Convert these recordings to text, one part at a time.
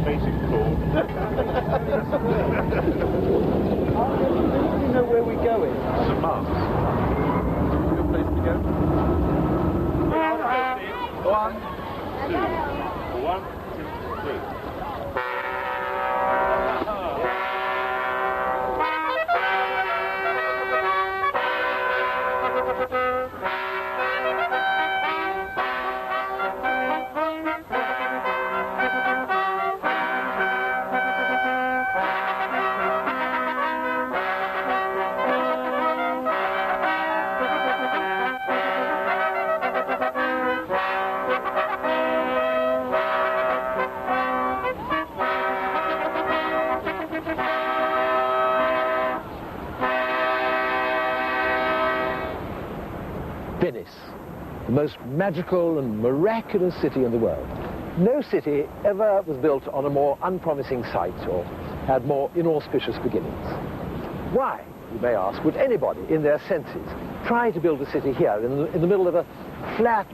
basic thought. Do you know where we're going? St. Mark's. Good place to go. 1, 2. 1, 2, 3. Venice, the most magical and miraculous city in the world. No city ever was built on a more unpromising site or had more inauspicious beginnings. Why, you may ask, would anybody in their senses try to build a city here in the middle of a flat,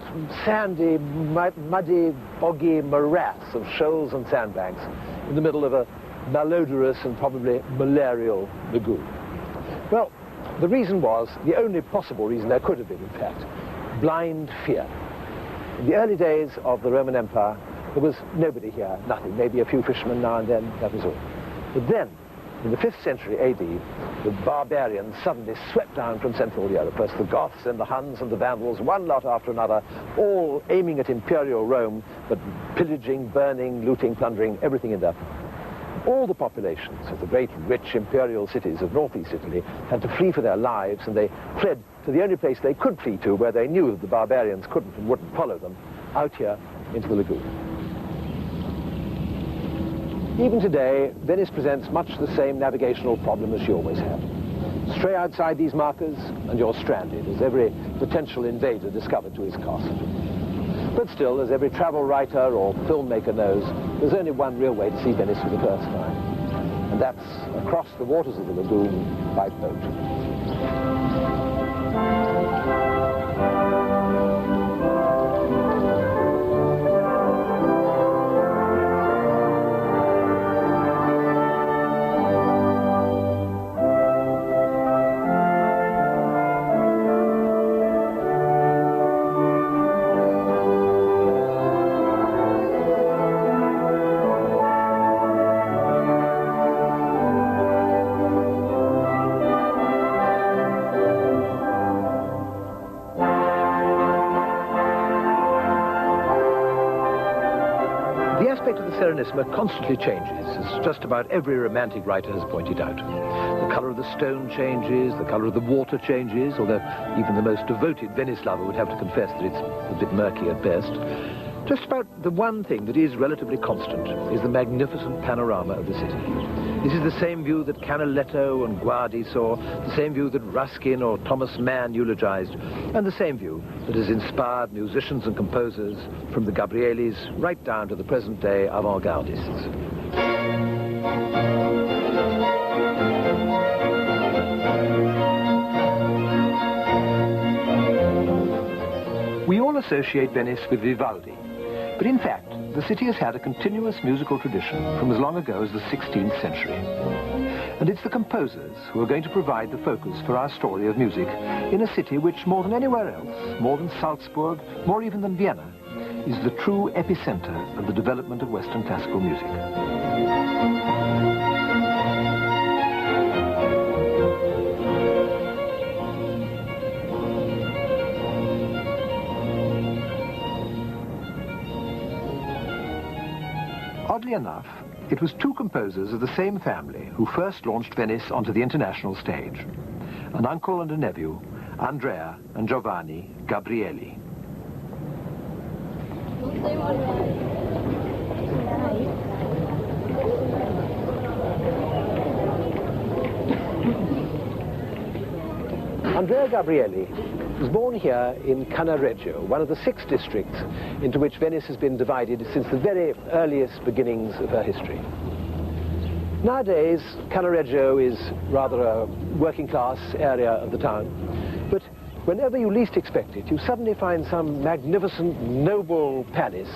sandy, muddy, boggy morass of shoals and sandbanks in the middle of a malodorous and probably malarial lagoon? Well, the reason was, the only possible reason there could have been, in fact, blind fear. In the early days of the Roman Empire, there was nobody here, nothing, maybe a few fishermen now and then, that was all. But then, in the 5th century AD, the barbarians suddenly swept down from Central Europe, first the Goths and the Huns and the Vandals, one lot after another, all aiming at imperial Rome, but pillaging, burning, looting, plundering, everything in their path. All the populations of the great, rich imperial cities of northeast Italy had to flee for their lives, and they fled to the only place they could flee to, where they knew that the barbarians couldn't and wouldn't follow them, out here into the lagoon. Even today, Venice presents much the same navigational problem as she always had. Stray outside these markers, and you're stranded, as every potential invader discovered to his cost. But still, as every travel writer or filmmaker knows, there's only one real way to see Venice for the first time. And that's across the waters of the lagoon by boat. Serenissima constantly changes, as just about every romantic writer has pointed out. The colour of the stone changes, the colour of the water changes, although even the most devoted Venice lover would have to confess that it's a bit murky at best. Just about the one thing that is relatively constant is the magnificent panorama of the city. This is the same view that Canaletto and Guardi saw, the same view that Ruskin or Thomas Mann eulogized, and the same view that has inspired musicians and composers from the Gabrielis right down to the present-day avant-gardists. We all associate Venice with Vivaldi, but in fact, the city has had a continuous musical tradition from as long ago as the 16th century. And it's the composers who are going to provide the focus for our story of music in a city which, more than anywhere else, more than Salzburg, more even than Vienna, is the true epicenter of the development of Western classical music. Oddly enough, it was two composers of the same family who first launched Venice onto the international stage. An uncle and a nephew, Andrea and Giovanni Gabrieli. Andrea Gabrieli was born here in Cannaregio, one of the 6 districts into which Venice has been divided since the very earliest beginnings of her history. Nowadays, Cannaregio is rather a working-class area of the town, but whenever you least expect it, you suddenly find some magnificent, noble palace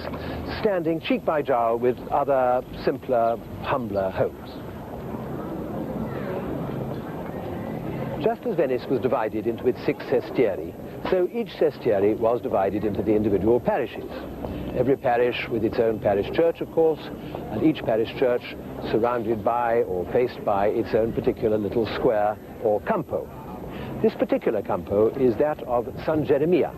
standing cheek by jowl with other, simpler, humbler homes. Just as Venice was divided into its 6 sestieri, so each sestieri was divided into the individual parishes. Every parish with its own parish church, of course, and each parish church surrounded by or faced by its own particular little square or campo. This particular campo is that of San Jeremiah,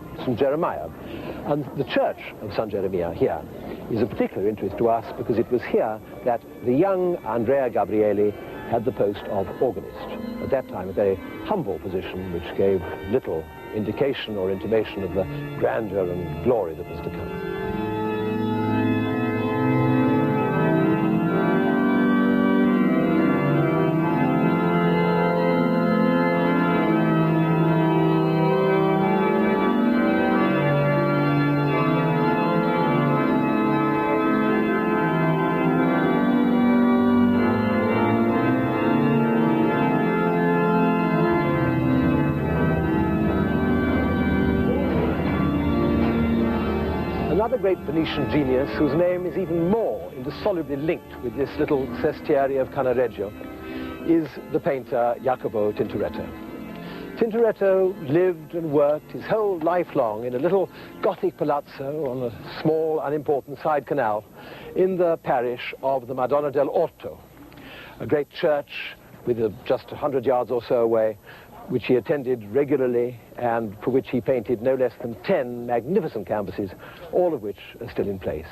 and the church of San Jeremiah here is of particular interest to us because it was here that the young Andrea Gabrieli had the post of organist. At that time, a very humble position which gave little indication or intimation of the grandeur and glory that was to come. Another great Venetian genius, whose name is even more indissolubly linked with this little sestiere of Cannaregio, is the painter Jacopo Tintoretto. Tintoretto lived and worked his whole life long in a little Gothic palazzo on a small, unimportant side canal in the parish of the Madonna del Orto, a great church with just 100 yards or so away, which he attended regularly and for which he painted no less than 10 magnificent canvases, all of which are still in place.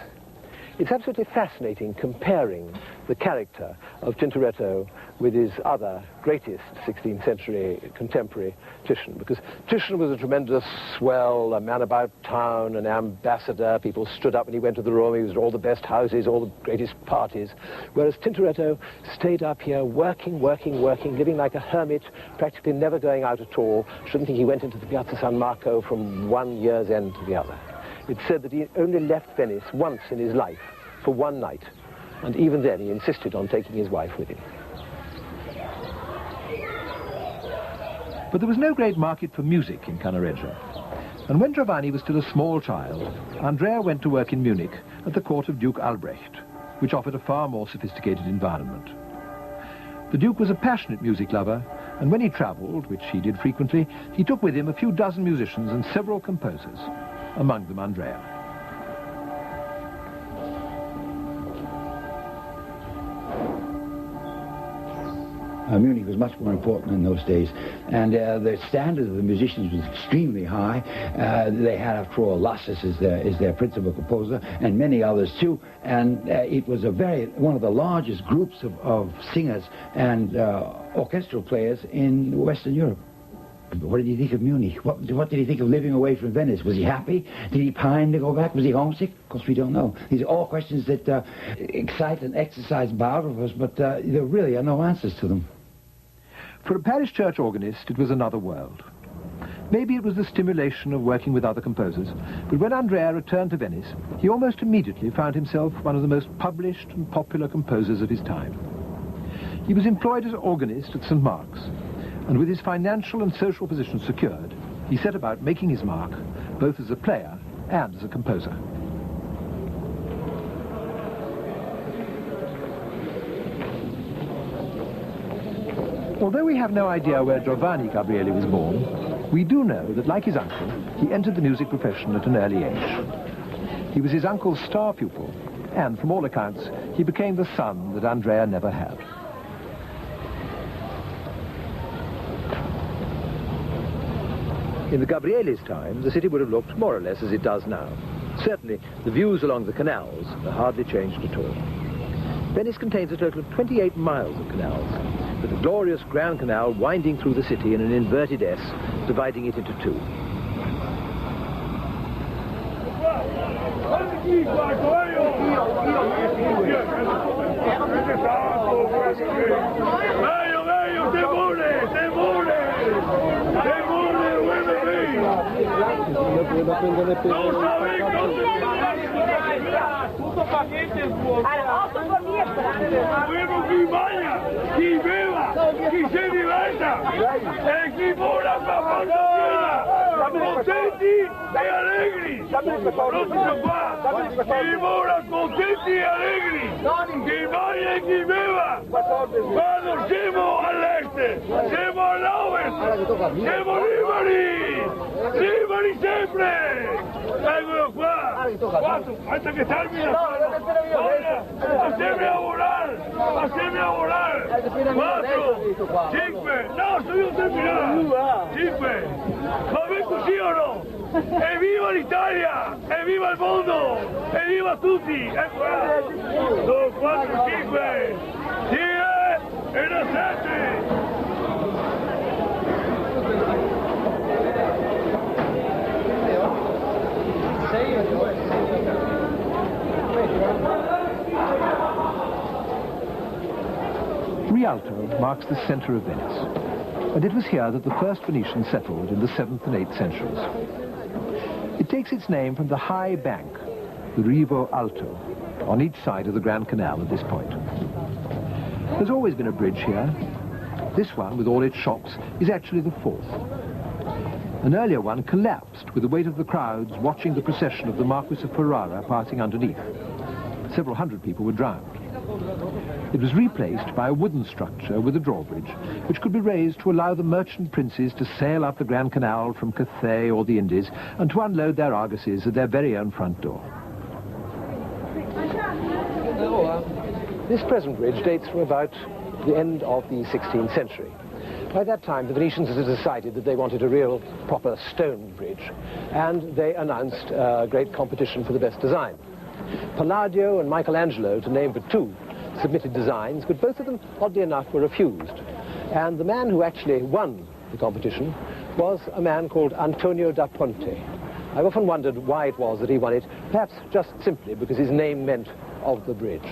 It's absolutely fascinating comparing the character of Tintoretto with his other greatest 16th century contemporary, Titian, because Titian was a tremendous swell, a man about town, an ambassador. People stood up when he went to the room. He was at all the best houses, all the greatest parties, whereas Tintoretto stayed up here working, living like a hermit, practically never going out at all. Shouldn't think he went into the Piazza San Marco from one year's end to the other. It's said that he only left Venice once in his life for one night, and even then he insisted on taking his wife with him. But there was no great market for music in Cannaregio, and when Giovanni was still a small child, Andrea went to work in Munich at the court of Duke Albrecht, which offered a far more sophisticated environment. The Duke was a passionate music lover, and when he travelled, which he did frequently, he took with him a few dozen musicians and several composers, among them Andrea. Munich was much more important in those days, and the standard of the musicians was extremely high. They had, after all, Lassus is their principal composer, and many others too, and it was one of the largest groups of singers and orchestral players in Western Europe. What did he think of Munich? What did he think of living away from Venice? Was he happy? Did he pine to go back? Was he homesick? Of course, we don't know. These are all questions that excite and exercise biographers, but there really are no answers to them. For a parish church organist, it was another world. Maybe it was the stimulation of working with other composers, but when Andrea returned to Venice, he almost immediately found himself one of the most published and popular composers of his time. He was employed as organist at St. Mark's, and with his financial and social position secured, he set about making his mark, both as a player and as a composer. Although we have no idea where Giovanni Gabrieli was born, we do know that, like his uncle, he entered the music profession at an early age. He was his uncle's star pupil, and from all accounts, he became the son that Andrea never had. In the Gabrieli's time, the city would have looked more or less as it does now. Certainly, the views along the canals are hardly changed at all. Venice contains a total of 28 miles of canals, with a glorious Grand Canal winding through the city in an inverted S, dividing it into two. contenti e allegri! Pronto qua! Dimora contenti e allegri! Chi mangia e chi beva! Quando siamo all'est, siamo all'ovest, siamo liberi! Liberi sempre! Eccolo qua! Quattro, hasta che termina! Assieme a volare! Assieme a volare! 4, 5, no, sono io terminato! 5, ma è così o no? Evviva l'Italia! Evviva il mondo! Evviva tutti! Ecco là! 2, 4, 5, 10 e da 7! Rialto marks the centre of Venice, and it was here that the first Venetians settled in the 7th and 8th centuries. It takes its name from the high bank, the Rivo Alto, on each side of the Grand Canal at this point. There's always been a bridge here. This one, with all its shops, is actually the 4th. An earlier one collapsed with the weight of the crowds watching the procession of the Marquis of Ferrara passing underneath. Several hundred people were drowned. It was replaced by a wooden structure with a drawbridge, which could be raised to allow the merchant princes to sail up the Grand Canal from Cathay or the Indies and to unload their argosies at their very own front door. This present bridge dates from about the end of the 16th century. By that time, the Venetians had decided that they wanted a real, proper stone bridge, and they announced a great competition for the best design. Palladio and Michelangelo, to name but two, submitted designs, but both of them, oddly enough, were refused. And the man who actually won the competition was a man called Antonio da Ponte. I've often wondered why it was that he won it, perhaps just simply because his name meant of the bridge.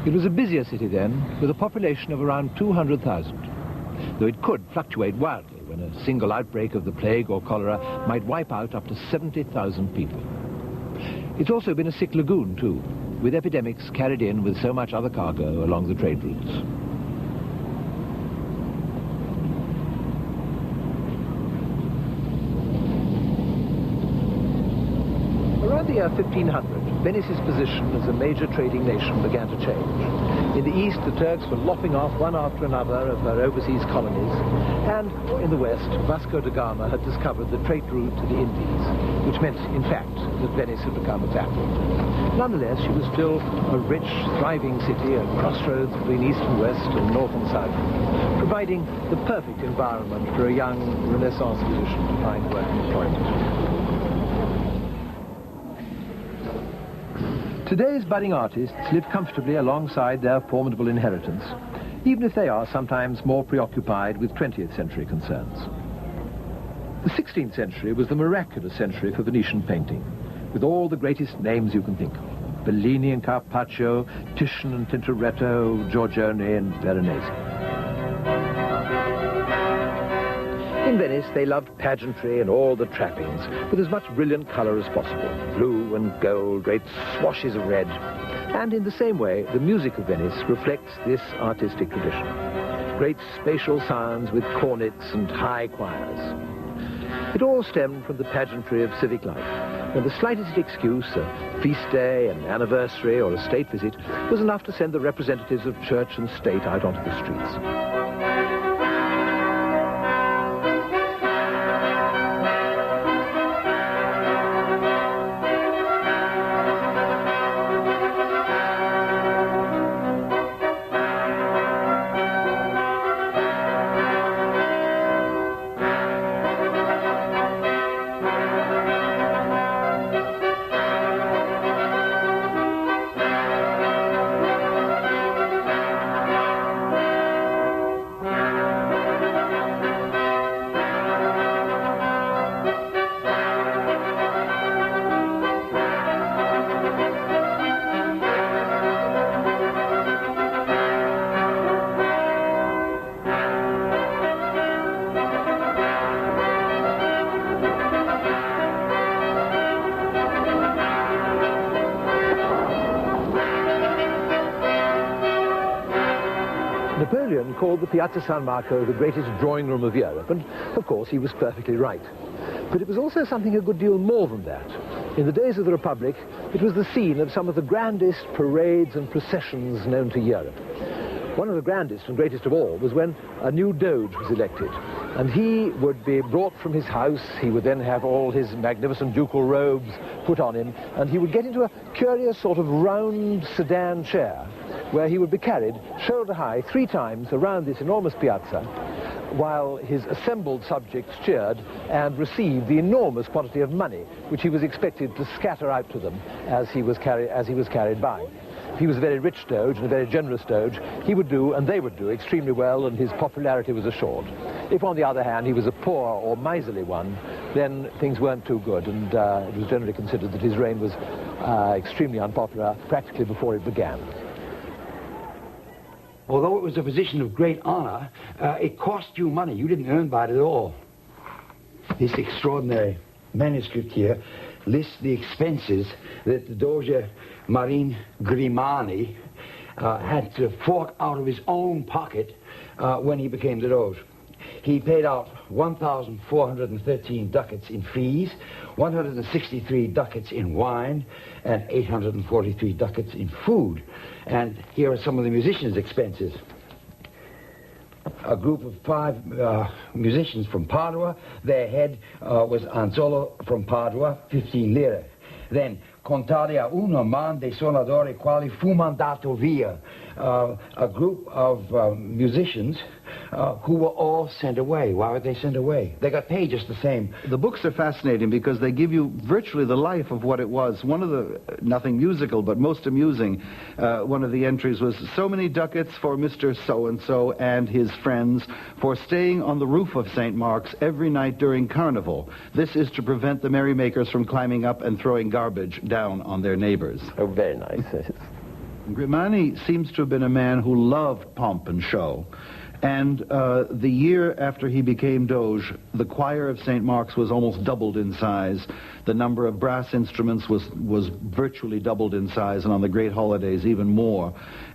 It was a busier city then, with a population of around 200,000, though it could fluctuate wildly when a single outbreak of the plague or cholera might wipe out up to 70,000 people. It's also been a sick lagoon too, with epidemics carried in with so much other cargo along the trade routes. Around the year 1500, Venice's position as a major trading nation began to change. In the east, the Turks were lopping off one after another of their overseas colonies, and in the west, Vasco da Gama had discovered the trade route to the Indies, which meant, in fact, that Venice had become a capital. Nonetheless, she was still a rich, thriving city at crossroads between east and west and north and south, providing the perfect environment for a young Renaissance musician to find work and employment. Today's budding artists live comfortably alongside their formidable inheritance, even if they are sometimes more preoccupied with 20th century concerns. The 16th century was the miraculous century for Venetian painting, with all the greatest names you can think of: Bellini and Carpaccio, Titian and Tintoretto, Giorgione and Veronese. In Venice, they loved pageantry and all the trappings, with as much brilliant colour as possible. Blue and gold, great swashes of red. And in the same way, the music of Venice reflects this artistic tradition. Great spatial sounds with cornets and high choirs. It all stemmed from the pageantry of civic life, when the slightest excuse, a feast day, an anniversary, or a state visit, was enough to send the representatives of church and state out onto the streets. Napoleon called the Piazza San Marco the greatest drawing room of Europe, and of course he was perfectly right. But it was also something a good deal more than that. In the days of the Republic, it was the scene of some of the grandest parades and processions known to Europe. One of the grandest and greatest of all was when a new Doge was elected, and he would be brought from his house. He would then have all his magnificent ducal robes put on him, and he would get into a curious sort of round sedan chair, where he would be carried shoulder high 3 times around this enormous piazza, while his assembled subjects cheered and received the enormous quantity of money which he was expected to scatter out to them as he was carried by. If he was a very rich Doge and a very generous Doge, he would do, and they would do, extremely well, and his popularity was assured. If, on the other hand, he was a poor or miserly one, then things weren't too good, and it was generally considered that his reign was extremely unpopular practically before it began. Although it was a position of great honor, it cost you money. You didn't earn by it at all. This extraordinary manuscript here lists the expenses that the Doge Marin Grimani had to fork out of his own pocket when he became the Doge. He paid out 1,413 ducats in fees, 163 ducats in wine, and 843 ducats in food. And here are some of the musicians' expenses. A group of 5 musicians from Padua. Their head was Anzolo from Padua, 15 lire. Then, contare a uno man dei suonatori quali fu mandato via. A group of musicians who were all sent away. Why were they sent away? They got paid just the same. The books are fascinating because they give you virtually the life of what it was. One of the, nothing musical, but most amusing, one of the entries was, so many ducats for Mr. So-and-so and his friends for staying on the roof of St. Mark's every night during Carnival. This is to prevent the merrymakers from climbing up and throwing garbage down on their neighbors. Oh, very nice. Grimani seems to have been a man who loved pomp and show. And the year after he became Doge, the choir of St. Mark's was almost doubled in size. The number of brass instruments was virtually doubled in size, and on the great holidays even more.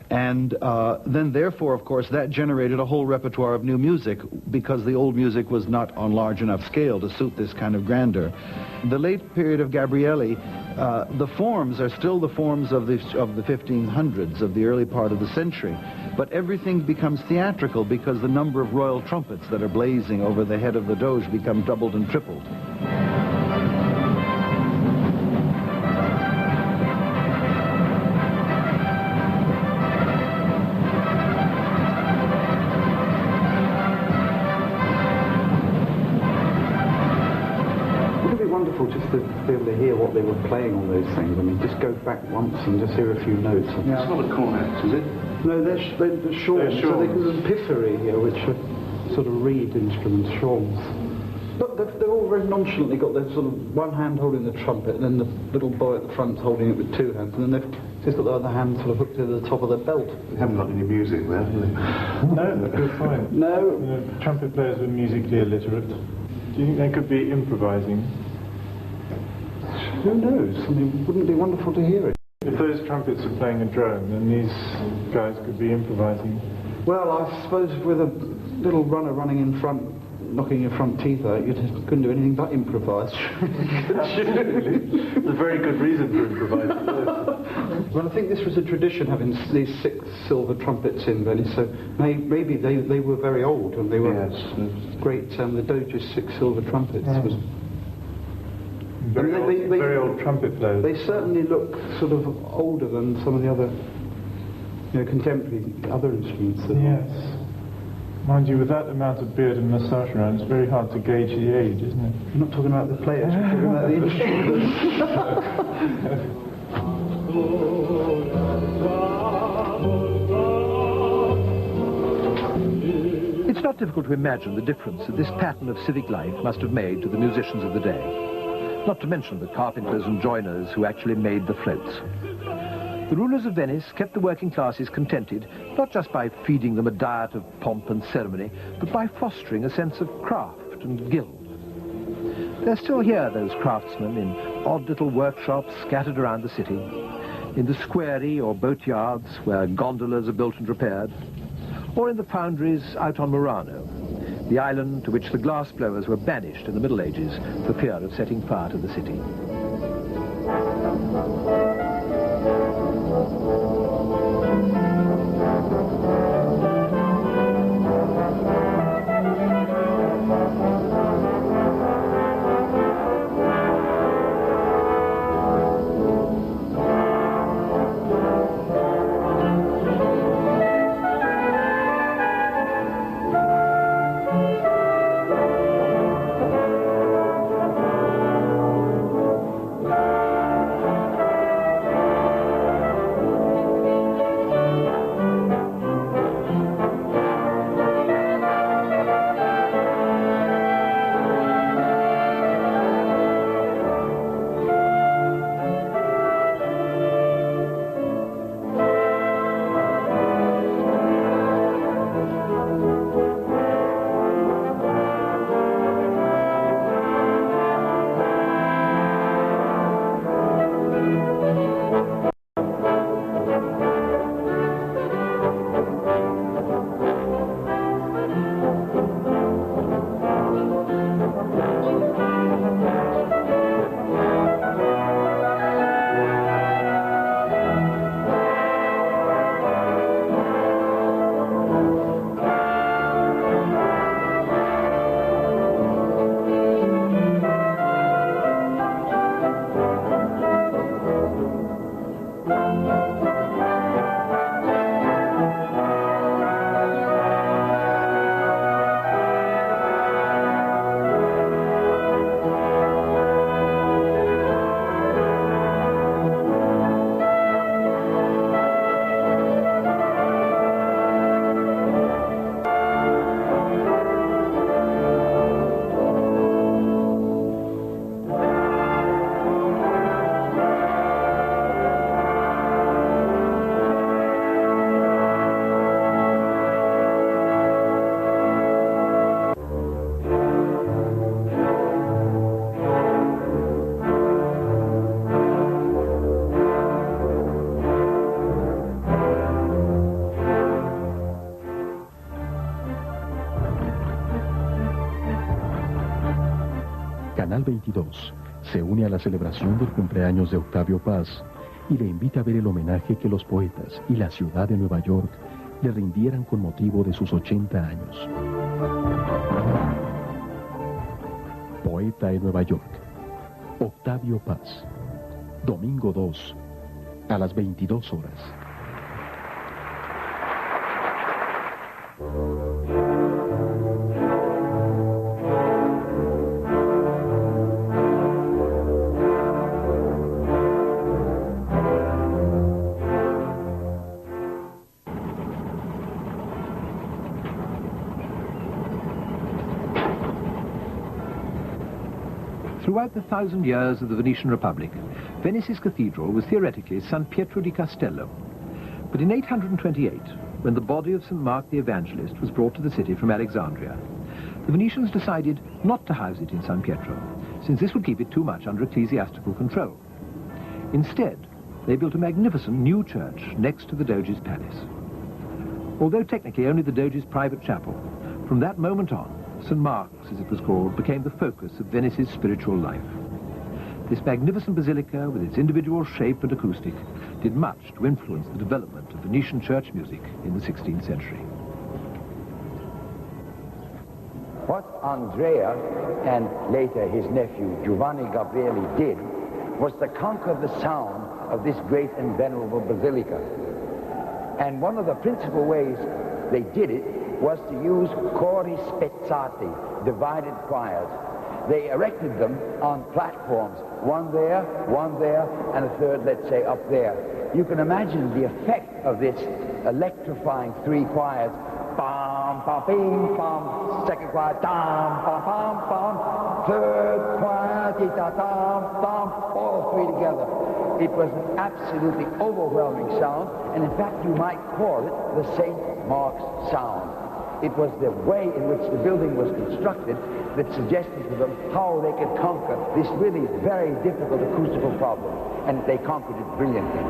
And then, therefore, of course, that generated a whole repertoire of new music, because the old music was not on large enough scale to suit this kind of grandeur. The late period of Gabrieli, the forms are still the forms of the 1500s, of the early part of the century. But everything becomes theatrical because the number of royal trumpets that are blazing over the head of the Doge become doubled and tripled. Just to be able to hear what they were playing on those things. I mean, just go back once and just hear a few notes. Yeah. It's not a cornet, is it? No, they're shawms. So there's piffery here, which are sort of reed instruments, shawms. But they're all very nonchalantly got their sort of one hand holding the trumpet, and then the little boy at the front's holding it with 2 hands, and then they've just got the other hand sort of hooked to the top of their belt. They haven't got any music there, have they? No, you're fine. No. You know, trumpet players were musically illiterate. Do you think they could be improvising? Who knows? I mean, wouldn't it be wonderful to hear it? If those trumpets are playing a drone, then these guys could be improvising. Well, I suppose with a little runner running in front, knocking your front teeth out, you couldn't do anything but improvise. It's a very good reason for improvising. Well, I think this was a tradition, having these 6 silver trumpets in Venice, so maybe they were very old, and they were great. The Doge's 6 silver trumpets was... Very old trumpet players. They certainly look sort of older than some of the other, contemporary other instruments. Yes. Mind you, with that amount of beard and moustache around, it's very hard to gauge the age, isn't it? You're not talking about the players, you're talking about the instruments. It's not difficult to imagine the difference that this pattern of civic life must have made to the musicians of the day. Not to mention the carpenters and joiners who actually made the floats. The rulers of Venice kept the working classes contented, not just by feeding them a diet of pomp and ceremony, but by fostering a sense of craft and guild. They're still here, those craftsmen, in odd little workshops scattered around the city, in the squarey or boat yards where gondolas are built and repaired, or in the foundries out on Murano, the island to which the glass blowers were banished in the Middle Ages for fear of setting fire to the city. Canal 22 se une a la celebración del cumpleaños de Octavio Paz y le invita a ver el homenaje que los poetas y la ciudad de Nueva York le rindieran con motivo de sus 80 años. Poeta en Nueva York, Octavio Paz, domingo 2, a las 22 horas. Throughout the 1,000 years of the Venetian Republic, Venice's cathedral was theoretically San Pietro di Castello. But in 828, when the body of St. Mark the Evangelist was brought to the city from Alexandria, the Venetians decided not to house it in San Pietro, since this would keep it too much under ecclesiastical control. Instead, they built a magnificent new church next to the Doge's palace. Although technically only the Doge's private chapel, from that moment on, St. Mark's, as it was called, became the focus of Venice's spiritual life. This magnificent basilica, with its individual shape and acoustic, did much to influence the development of Venetian church music in the 16th century. What Andrea and later his nephew Giovanni Gabrieli did was to conquer the sound of this great and venerable basilica. And one of the principal ways they did it was to use cori spezzati, divided choirs. They erected them on platforms, one there, and a third, let's say, up there. You can imagine the effect of this electrifying three choirs. Bam, bam, bing, bam, second choir, dam, bam, bam, bam, third choir, da, dam, dam, all three together. It was an absolutely overwhelming sound, and in fact you might call it the St. Mark's sound. It was the way in which the building was constructed that suggested to them how they could conquer this really very difficult acoustical problem, and they conquered it brilliantly.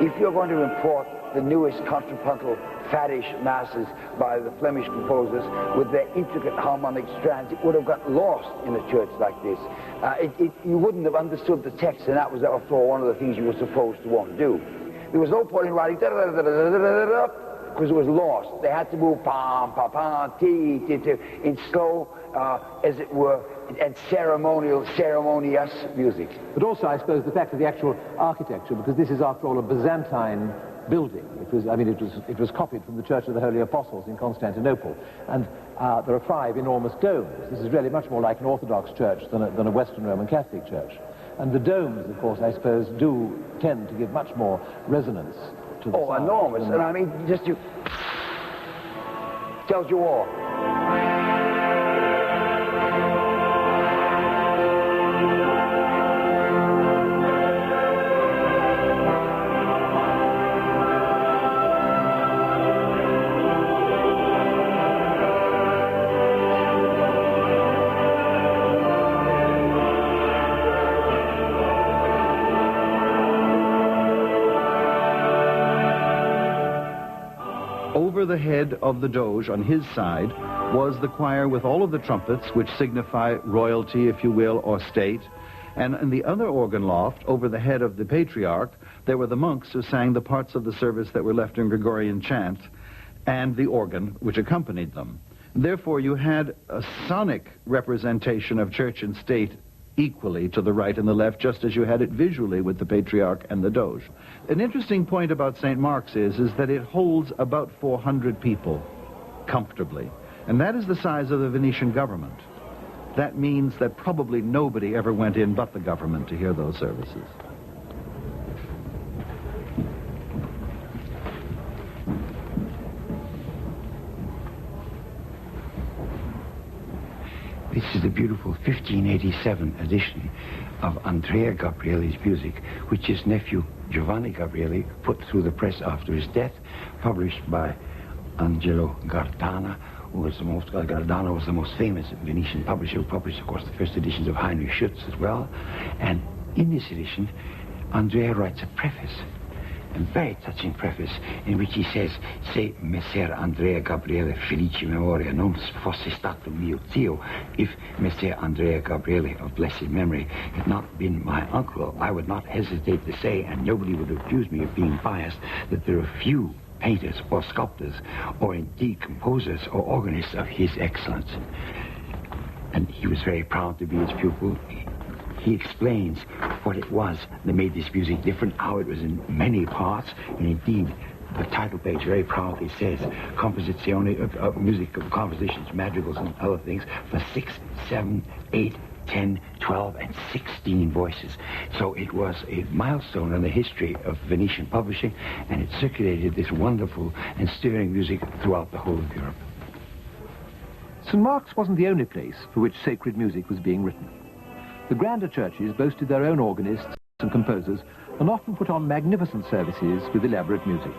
If you're going to import the newest contrapuntal faddish masses by the Flemish composers with their intricate harmonic strands, it would have got lost in a church like this. You wouldn't have understood the text, and that was, after all, one of the things you were supposed to want to do. There was no point in writing because it was lost. They had to move pam, pa, pam, ti, ti, ti, in slow, as it were, and ceremonious music. But also, I suppose, the fact of the actual architecture, because this is, after all, a Byzantine building. It was copied from the Church of the Holy Apostles in Constantinople, and there are 5 enormous domes. This is really much more like an Orthodox church than a Western Roman Catholic church. And the domes, of course, I suppose, do tend to give much more resonance to the sound. Enormous. And I mean, just you... tells you all. Over the head of the Doge, on his side, was the choir with all of the trumpets, which signify royalty, if you will, or state. And in the other organ loft, over the head of the patriarch, there were the monks who sang the parts of the service that were left in Gregorian chant, and the organ which accompanied them. Therefore, you had a sonic representation of church and state equally to the right and the left, just as you had it visually with the patriarch and the Doge. An interesting point about St. Mark's is that it holds about 400 people comfortably, and that is the size of the Venetian government. That means that probably nobody ever went in but the government to hear those services. This is the beautiful 1587 edition of Andrea Gabrieli's music, which his nephew Giovanni Gabrieli put through the press after his death, published by Angelo Gardana, Gardana was the most famous Venetian publisher, who published, of course, the first editions of Heinrich Schütz as well. And in this edition, Andrea writes a preface, a very touching preface, in which he says, "Se Messer Andrea Gabriele felice memoria non fosse stato mio zio, if Messer Andrea Gabriele of blessed memory had not been my uncle, I would not hesitate to say, and nobody would accuse me of being biased, that there are few painters or sculptors, or indeed composers or organists of his excellence." And he was very proud to be his pupil. He explains what it was that made this music different, how it was in many parts, and indeed, the title page very proudly says, composizione of music of compositions, madrigals, and other things for 6, 7, 8, 10, 12, and 16 voices. So it was a milestone in the history of Venetian publishing, and it circulated this wonderful and stirring music throughout the whole of Europe. St. Mark's wasn't the only place for which sacred music was being written. The grander churches boasted their own organists and composers, and often put on magnificent services with elaborate music.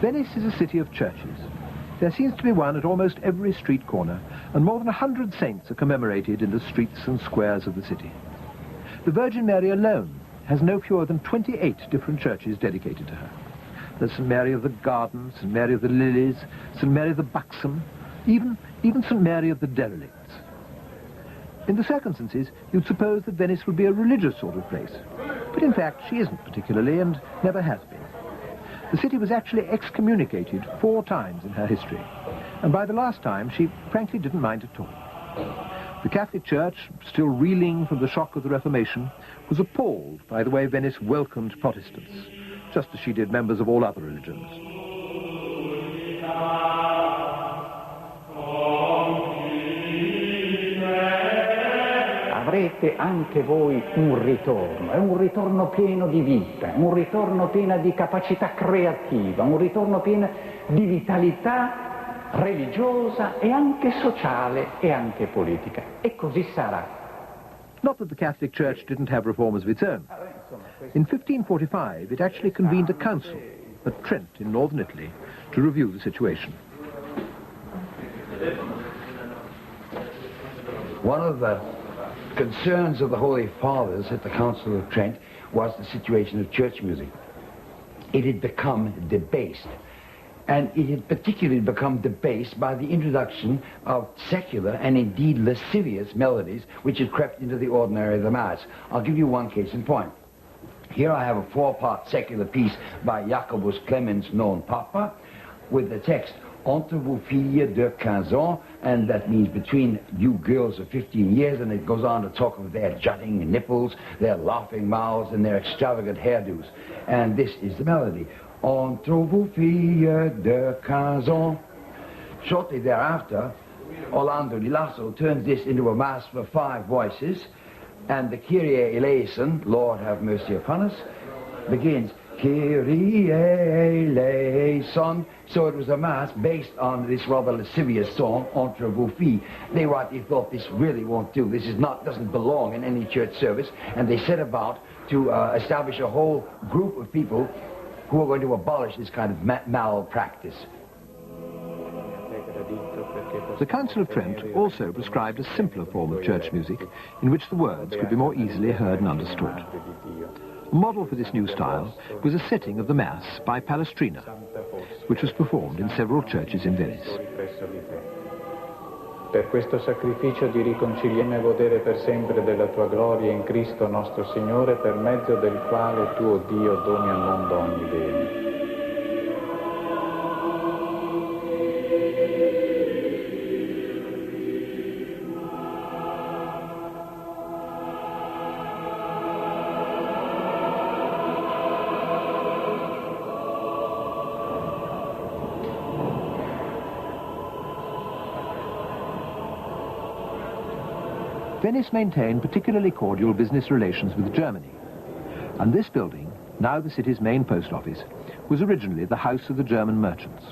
Venice is a city of churches. There seems to be one at almost every street corner, and more than 100 saints are commemorated in the streets and squares of the city. The Virgin Mary alone has no fewer than 28 different churches dedicated to her. There's St. Mary of the Garden, St. Mary of the Lilies, St. Mary of the Buxom, even St. Mary of the Derelicts. In the circumstances, you'd suppose that Venice would be a religious sort of place, but in fact she isn't particularly and never has been. The city was actually excommunicated 4 times in her history, and by the last time she frankly didn't mind at all. The Catholic Church, still reeling from the shock of the Reformation, was appalled by the way Venice welcomed Protestants, just as she did members of all other religions. Avrete anche voi un ritorno, è un ritorno pieno di vita, un ritorno pieno di capacità creativa, un ritorno pieno di vitalità religiosa e anche sociale e anche politica. E così sarà. Not that the Catholic Church didn't have reformers of its own. In 1545, it actually convened a council at Trent in northern Italy to review the situation. One of the concerns of the Holy Fathers at the Council of Trent was the situation of church music. It had become debased, and it had particularly become debased by the introduction of secular and indeed lascivious melodies which had crept into the ordinary of the Mass. I'll give you one case in point. Here I have a 4-part secular piece by Jacobus Clemens non Papa with the text Entre vous filles de 15 ans, and that means between you girls of 15 years, and it goes on to talk of their jutting nipples, their laughing mouths, and their extravagant hairdos. And this is the melody. Entre vous filles de 15 ans. Shortly thereafter, Orlando di Lasso turns this into a mass for 5 voices, and the Kyrie eleison, Lord have mercy upon us, begins Kyrie eleison. So it was a mass based on this rather lascivious song, Entre vous filles. They rightly thought this really won't do. This doesn't belong in any church service, and they set about to establish a whole group of people who are going to abolish this kind of malpractice. The Council of Trent also prescribed a simpler form of church music in which the words could be more easily heard and understood. A model for this new style was a setting of the Mass by Palestrina, which was performed in several churches in Venice. Per questo sacrificio di riconciliarmi e godere per sempre della tua gloria in Cristo nostro Signore, per mezzo del quale tu, o Dio, doni al mondo ogni bene. Venice maintained particularly cordial business relations with Germany, and this building, now the city's main post office, was originally the house of the German merchants.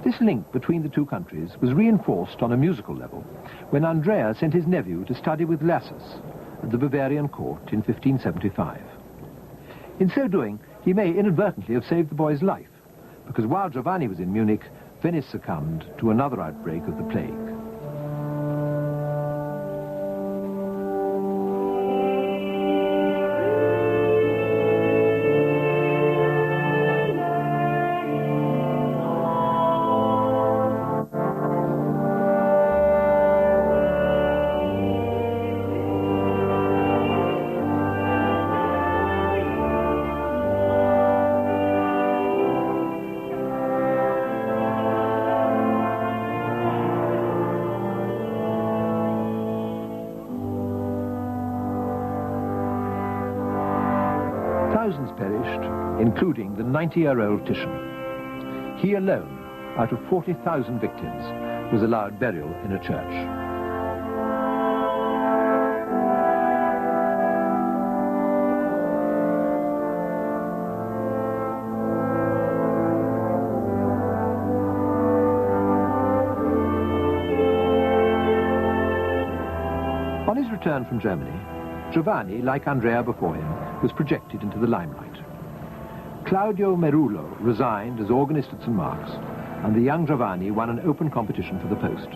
This link between the two countries was reinforced on a musical level when Andrea sent his nephew to study with Lassus at the Bavarian court in 1575. In so doing, he may inadvertently have saved the boy's life, because while Giovanni was in Munich, Venice succumbed to another outbreak of the plague. Thousands perished, including the 90-year-old Titian. He alone, out of 40,000 victims, was allowed burial in a church. On his return from Germany, Giovanni, like Andrea before him, was projected into the limelight. Claudio Merullo resigned as organist at St. Mark's, and the young Giovanni won an open competition for the post.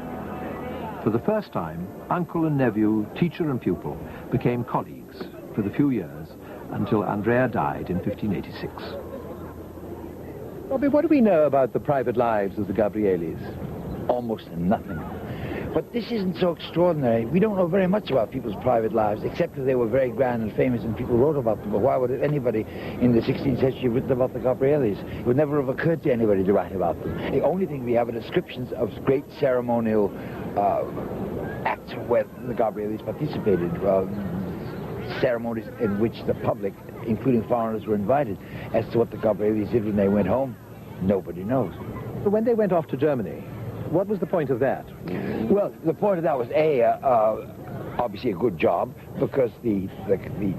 For the first time, uncle and nephew, teacher and pupil, became colleagues for the few years until Andrea died in 1586. Robbie, what do we know about the private lives of the Gabrielis? Almost nothing. But this isn't so extraordinary. We don't know very much about people's private lives, except that they were very grand and famous and people wrote about them. But why would anybody in the 16th century have written about the Gabrielis? It would never have occurred to anybody to write about them. The only thing we have are descriptions of great ceremonial acts where the Gabrielis participated, ceremonies in which the public, including foreigners, were invited. As to what the Gabrielis did when they went home, nobody knows. But when they went off to Germany, what was the point of that? Well, the point of that was, obviously a good job, because the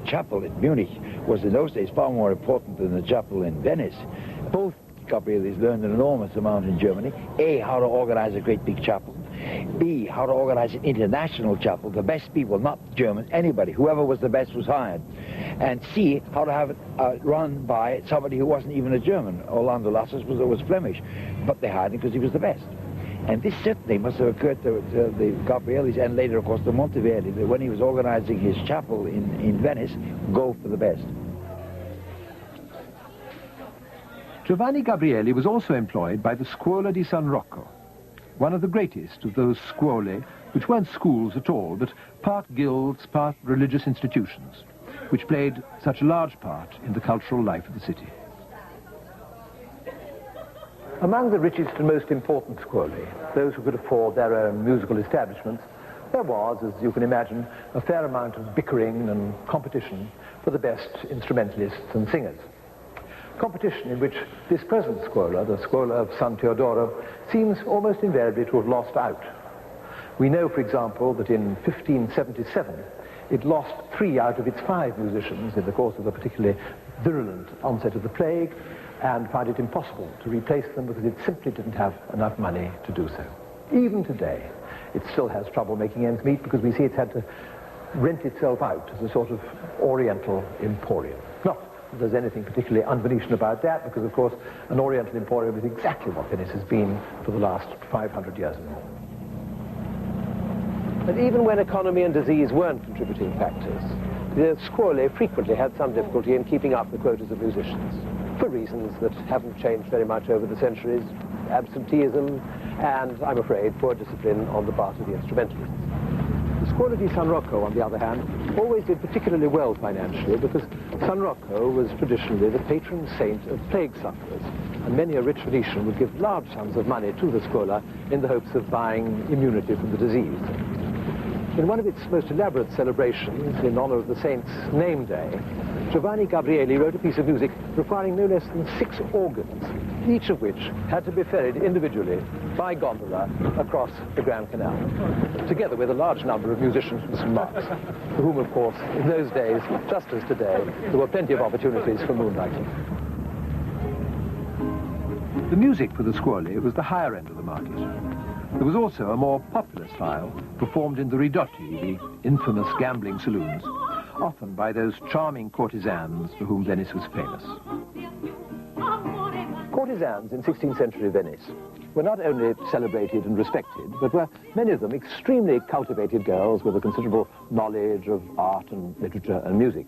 chapel in Munich was in those days far more important than the chapel in Venice. Both Gabrielis learned an enormous amount in Germany. A, how to organize a great big chapel. B, how to organize an international chapel. The best people, not Germans, anybody, whoever was the best was hired. And C, how to have it run by somebody who wasn't even a German. Orlando Lassus was Flemish, but they hired him because he was the best. And this certainly must have occurred to the Gabrielis, and later, of course, to Monteverdi, that when he was organizing his chapel in Venice, go for the best. Giovanni Gabrieli was also employed by the Scuola di San Rocco, one of the greatest of those scuole, which weren't schools at all, but part guilds, part religious institutions, which played such a large part in the cultural life of the city. Among the richest and most important scuole, those who could afford their own musical establishments, there was, as you can imagine, a fair amount of bickering and competition for the best instrumentalists and singers. Competition in which this present scuola, the Scuola of San Teodoro, seems almost invariably to have lost out. We know, for example, that in 1577 it lost 3 out of its 5 musicians in the course of a particularly virulent onset of the plague, and found it impossible to replace them because it simply didn't have enough money to do so. Even today, it still has trouble making ends meet because we see it's had to rent itself out as a sort of oriental emporium. Not that there's anything particularly un-Venetian about that, because of course an oriental emporium is exactly what Venice has been for the last 500 years or more. And even when economy and disease weren't contributing factors, the scuole frequently had some difficulty in keeping up the quotas of musicians, for reasons that haven't changed very much over the centuries: absenteeism and, I'm afraid, poor discipline on the part of the instrumentalists. The Scuola di San Rocco, on the other hand, always did particularly well financially because San Rocco was traditionally the patron saint of plague sufferers, and many a rich Venetian would give large sums of money to the Scuola in the hopes of buying immunity from the disease. In one of its most elaborate celebrations, in honor of the saint's name day, Giovanni Gabrieli wrote a piece of music requiring no less than 6 organs, each of which had to be ferried individually by gondola across the Grand Canal, together with a large number of musicians from St. Mark's, for whom, of course, in those days, just as today, there were plenty of opportunities for moonlighting. The music for the scuole was the higher end of the market. There was also a more popular style performed in the ridotti, the infamous gambling saloons, often by those charming courtesans for whom Venice was famous. Courtesans in 16th century Venice were not only celebrated and respected, but were, many of them, extremely cultivated girls with a considerable knowledge of art and literature and music.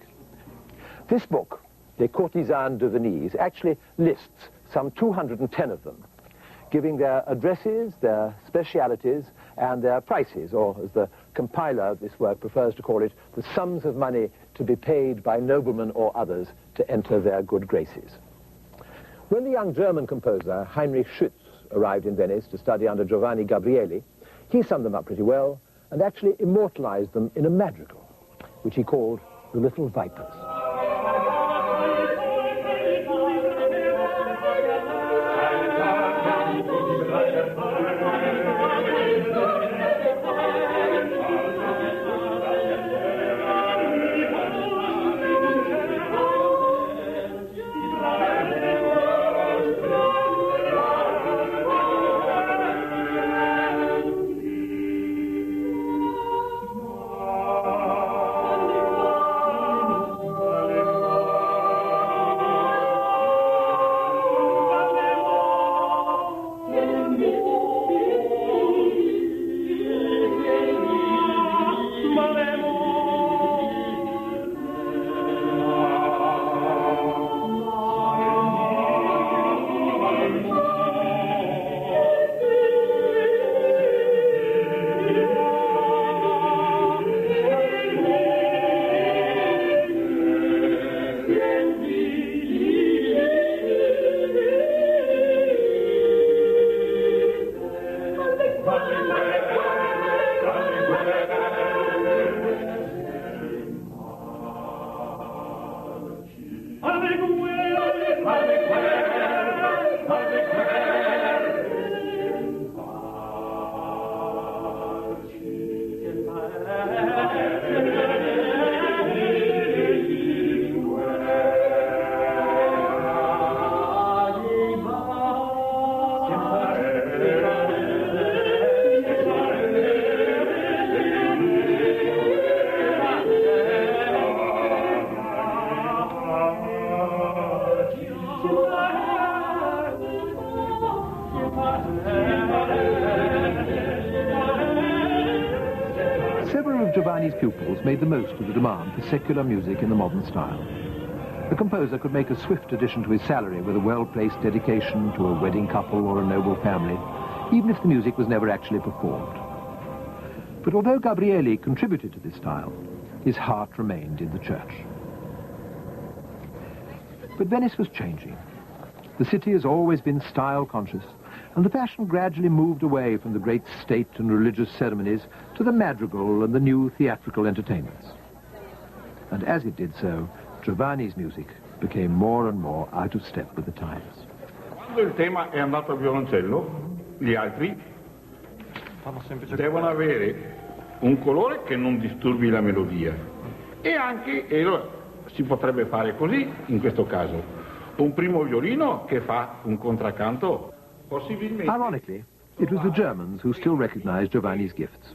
This book, Les Courtisanes de Venise, actually lists some 210 of them, giving their addresses, their specialities, and their prices, or as the compiler of this work prefers to call it, the sums of money to be paid by noblemen or others to enter their good graces. When the young German composer Heinrich Schütz arrived in Venice to study under Giovanni Gabrieli, he summed them up pretty well and actually immortalized them in a madrigal, which he called The Little Vipers. Giovanni's pupils made the most of the demand for secular music in the modern style. The composer could make a swift addition to his salary with a well-placed dedication to a wedding couple or a noble family, even if the music was never actually performed. But although Gabrieli contributed to this style, his heart remained in the church. But Venice was changing. The city has always been style-conscious, and the fashion gradually moved away from the great state and religious ceremonies to the madrigal and the new theatrical entertainments. And as it did so, Giovanni's music became more and more out of step with the times. Quando il tema è andato al violoncello, gli altri devono avere un colore che non disturbi la melodia. E anche, si potrebbe fare così, in questo caso, un primo violino che fa un contraccanto, possibilmente. Ironically, it was the Germans who still recognized Giovanni's gifts.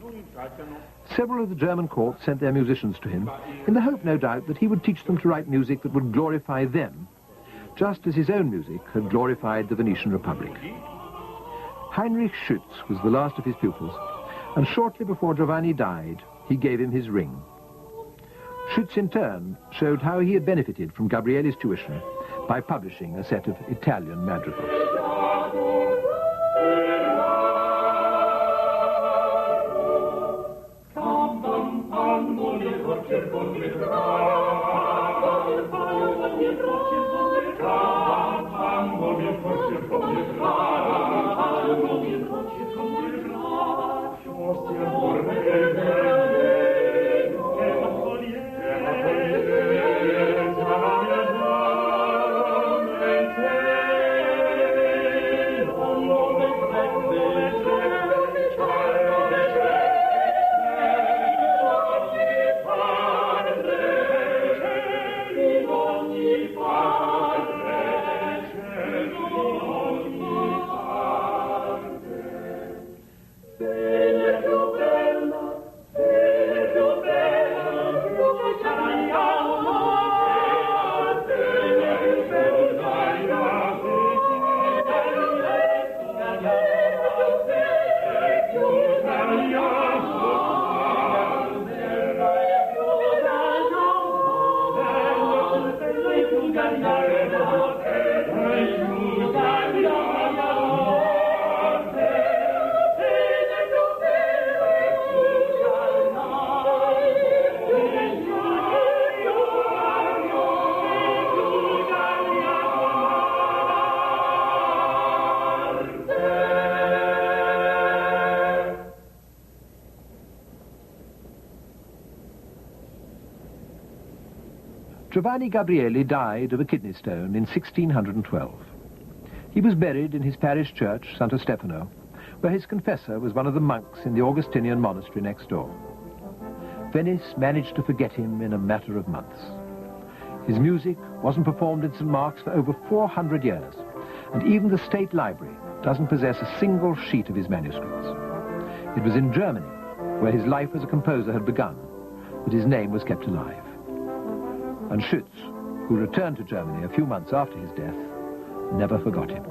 Several of the German courts sent their musicians to him, in the hope, no doubt, that he would teach them to write music that would glorify them, just as his own music had glorified the Venetian Republic. Heinrich Schütz was the last of his pupils, and shortly before Giovanni died, he gave him his ring. Schütz, in turn, showed how he had benefited from Gabrieli's tuition by publishing a set of Italian madrigals. Giovanni Gabrieli died of a kidney stone in 1612. He was buried in his parish church, Santo Stefano, where his confessor was one of the monks in the Augustinian monastery next door. Venice managed to forget him in a matter of months. His music wasn't performed in St. Mark's for over 400 years, and even the State Library doesn't possess a single sheet of his manuscripts. It was in Germany, where his life as a composer had begun, that his name was kept alive. And Schütz, who returned to Germany a few months after his death, never forgot him.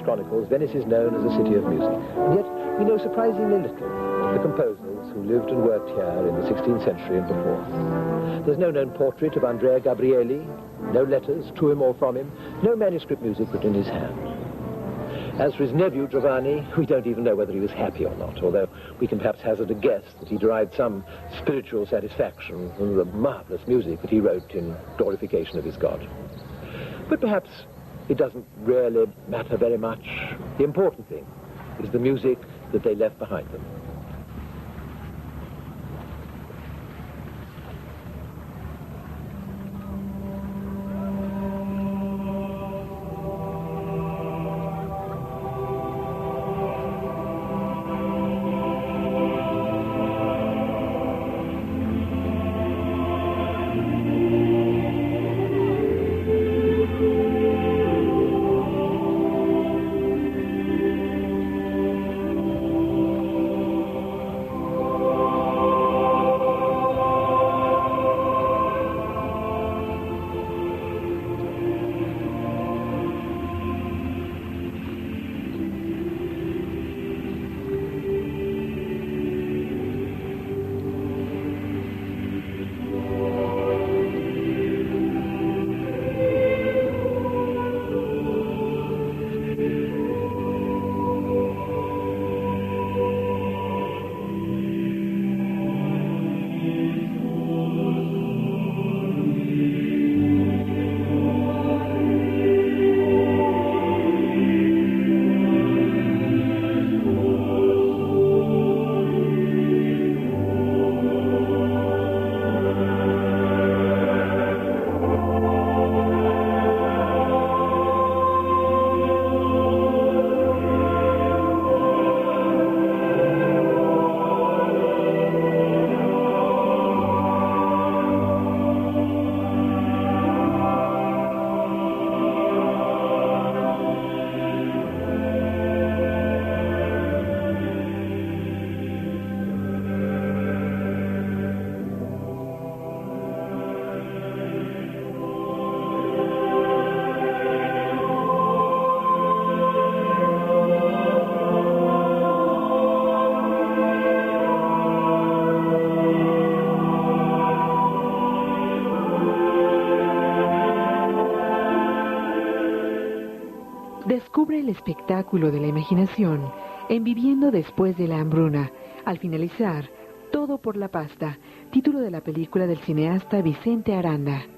Chronicles, Venice is known as a city of music, and yet we know surprisingly little of the composers who lived and worked here in the 16th century and before. There's no known portrait of Andrea Gabrieli, no letters to him or from him, no manuscript music written in his hand. As for his nephew Giovanni, we don't even know whether he was happy or not, although we can perhaps hazard a guess that he derived some spiritual satisfaction from the marvelous music that he wrote in glorification of his God. But perhaps it doesn't really matter very much. The important thing is the music that they left behind them. Descubre el espectáculo de la imaginación en Viviendo después de la hambruna. Al finalizar, Todo por la pasta, título de la película del cineasta Vicente Aranda.